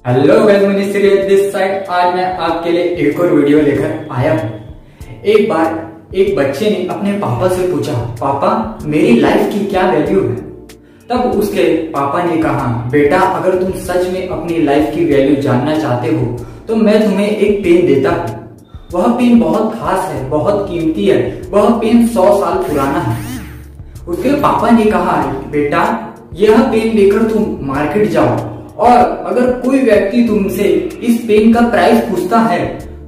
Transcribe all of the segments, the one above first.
Hello guys, Manish this side. आज मैं आपके लिए एक और वीडियो लेकर आया हूँ। एक बार एक बच्चे ने अपने पापा से पूछा, पापा मेरी लाइफ की क्या वैल्यू है। तब उसके पापा ने कहा, बेटा अगर तुम सच में अपनी लाइफ की वैल्यू जानना चाहते हो तो मैं तुम्हें एक पेन देता हूँ। वह पेन बहुत खास है, बहुत कीमती है। वह पेन 100 साल पुराना है। उसके पापा ने कहा, बेटा यह पेन लेकर तुम मार्केट जाओ और अगर कोई व्यक्ति तुमसे इस पेन का प्राइस पूछता है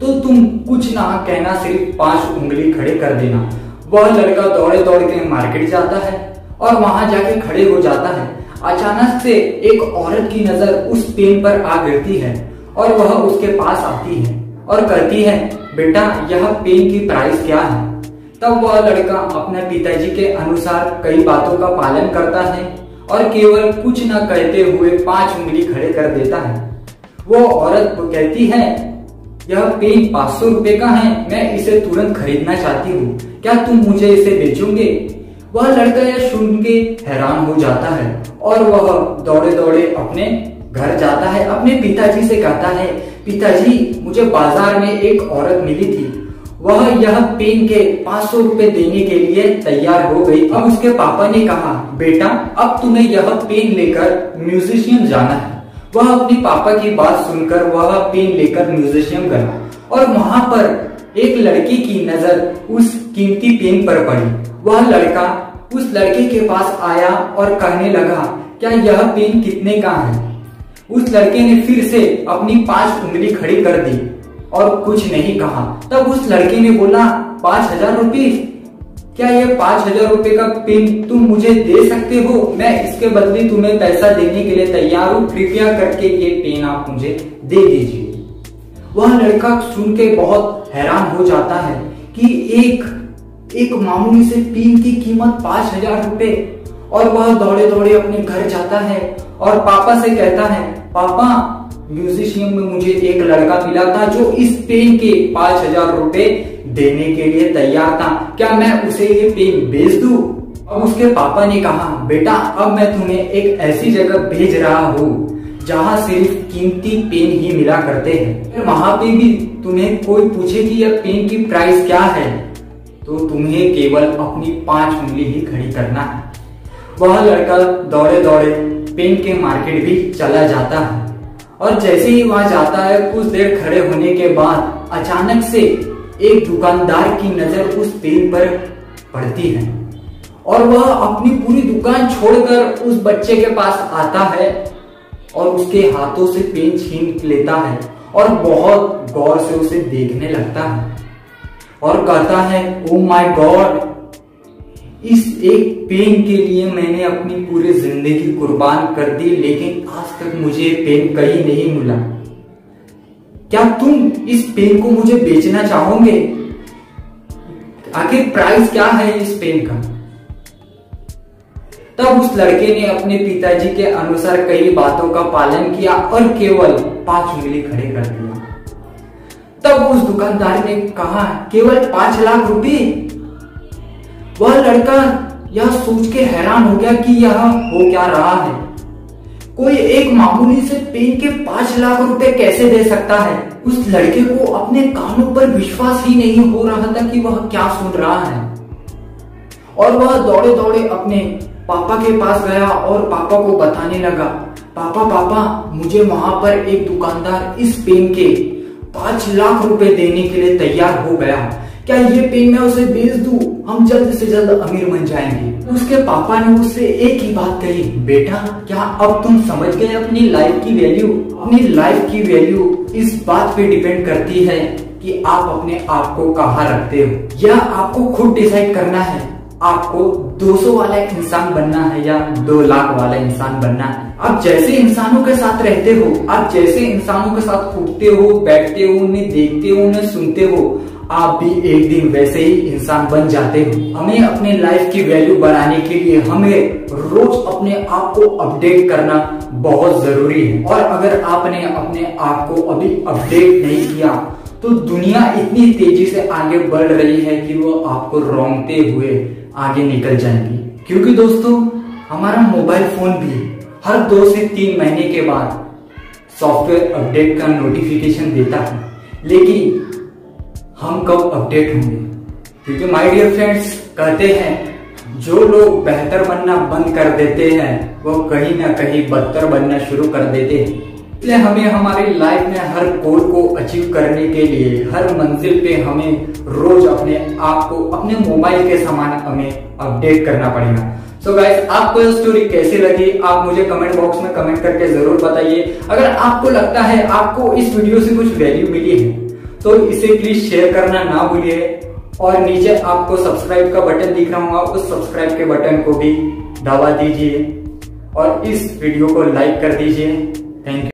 तो तुम कुछ ना कहना, सिर्फ 5 उंगली खड़े कर देना। वह लड़का दौड़े दौड़ के मार्केट जाता है और वहां जाके खड़े हो जाता है। अचानक से एक औरत की नजर उस पेन पर आ गिरती है और वह उसके पास आती है और कहती है, बेटा यह पेन की प्राइस क्या है। तब वह लड़का अपने पिताजी के अनुसार कई बातों का पालन करता है और केवल कुछ न कहते हुए 5 उंगली खड़े कर देता है। वो औरत कहती है, यह पेन 500 रुपए का है, मैं इसे तुरंत खरीदना चाहती हूँ, क्या तुम मुझे इसे बेचोगे। वह लड़का यह सुन के हैरान हो जाता है और वह दौड़े दौड़े अपने घर जाता है। अपने पिताजी से कहता है, पिताजी मुझे बाजार में एक औरत मिली थी, वह यह पेन के 500 रुपए देने के लिए तैयार हो गई। अब उसके पापा ने कहा, बेटा अब तुम्हें यह पेन लेकर म्यूजिशियम जाना है। वह अपने पापा की बात सुनकर वह पेन लेकर म्यूजिशियम गया और वहां पर एक लड़की की नजर उस कीमती पेन पर पड़ी। वह लड़का उस लड़के के पास आया और कहने लगा, क्या यह पेन कितने का है। उस लड़के ने फिर से अपनी 5 उंगली खड़ी कर दी और कुछ नहीं कहा। तब उस लड़के ने बोला, 5000 रुपये, क्या ये 5000 रुपए का पेन तुम मुझे दे सकते हो। मैं इसके बदले तुम्हें पैसा देने के लिए तैयार हूँ, कृपया करके ये पेन आप मुझे दे दीजिए। वह लड़का सुन के बहुत हैरान हो जाता है कि एक मामूली से पेन की कीमत 5000 रुपए। और वह दौड़े दौड़े अपने घर जाता है और पापा से कहता है, पापा म्यूजिशियम में मुझे एक लड़का मिला था जो इस पेन के 5000 रुपए देने के लिए तैयार था, क्या मैं उसे ये पेन बेच दूं। अब उसके पापा ने कहा, बेटा अब मैं तुम्हें एक ऐसी जगह भेज रहा हूँ जहाँ सिर्फ कीमती पेन ही मिला करते हैं। वहां पे भी तुम्हें कोई पूछे कि यह पेन की प्राइस क्या है तो तुम्हें केवल अपनी 5 उंगली ही खड़ी करना है। वह लड़का दौड़े दौड़े पेन के मार्केट भी चला जाता है और जैसे ही वहां जाता है कुछ देर खड़े होने के बाद अचानक से एक दुकानदार की नजर उस पेन पर पड़ती है और वह अपनी पूरी दुकान छोड़कर उस बच्चे के पास आता है और उसके हाथों से पेन छीन लेता है और बहुत गौर से उसे देखने लगता है और कहता है, ओ माय गॉड, इस एक पेन के लिए मैंने अपनी पूरी जिंदगी कुर्बान कर दी, लेकिन आज तक मुझे पेन कहीं नहीं मिला। क्या तुम इस पेन को मुझे बेचना चाहोगे। आखिर प्राइस क्या है इस पेन का। तब उस लड़के ने अपने पिताजी के अनुसार कई बातों का पालन किया और केवल 5 उंगली खड़े कर दिया। तब उस दुकानदार ने कहा, केवल 5 लाख रुपए। वह लड़का यह सोच के हैरान हो गया कि यह हो क्या रहा है। कोई एक मामूली से पेन के 5 लाख रुपए कैसे दे सकता है। उस लड़के को अपने कानों पर विश्वास ही नहीं हो रहा था कि वह क्या सुन रहा है और वह दौड़े दौड़े अपने पापा के पास गया और पापा को बताने लगा, पापा मुझे वहां पर एक दुकानदार इस पेन के 5 लाख रुपए देने के लिए तैयार हो गया, क्या ये पेन मैं उसे बेच दूं, हम जल्द से जल्द अमीर बन जाएंगे। उसके पापा ने उससे एक ही बात कही, बेटा क्या अब तुम समझ गए अपनी लाइफ की वैल्यू। अपनी लाइफ की वैल्यू इस बात पे डिपेंड करती है कि आप अपने आप को कहाँ रखते हो। यह आपको खुद डिसाइड करना है, आपको 200 वाला इंसान बनना है या 2 लाख वाला इंसान बनना है। आप जैसे इंसानों के साथ रहते हो, आप जैसे इंसानों के साथ उठते हो, बैठते हो, उन्हें देखते हो, उन्हें सुनते हो, आप भी एक दिन वैसे ही इंसान बन जाते हो। हमें अपने लाइफ की वैल्यू बढ़ाने के लिए हमें रोज अपने आप को अपडेट करना बहुत जरूरी है। और अगर आपने अपने आप को अभी अपडेट नहीं किया तो दुनिया इतनी तेजी से आगे बढ़ रही है कि वो आपको रोंगते हुए आगे निकल जाएंगी। क्योंकि दोस्तों हमारा मोबाइल फोन भी हर 2 से 3 महीने के बाद सॉफ्टवेयर अपडेट का नोटिफिकेशन देता है, लेकिन हम कब अपडेट होंगे? क्योंकि माय डियर फ्रेंड्स, कहते हैं जो लोग बेहतर बनना बंद कर देते हैं वो कहीं ना कहीं बदतर बनना शुरू कर देते हैं। इसलिए हमें हमारी लाइफ में हर गोल को अचीव करने के लिए, हर मंजिल पे हमें रोज अपने आप को अपने मोबाइल के समान हमें अपडेट करना पड़ेगा। सो गाइस, आपको ये स्टोरी कैसी लगी आप मुझे कमेंट बॉक्स में कमेंट करके जरूर बताइए। अगर आपको लगता है आपको इस वीडियो से कुछ वैल्यू मिली है तो इसे प्लीज शेयर करना ना भूलिए, और नीचे आपको सब्सक्राइब का बटन दिख रहा होगा, उस सब्सक्राइब के बटन को भी दबा दीजिए और इस वीडियो को लाइक कर दीजिए। Thank you.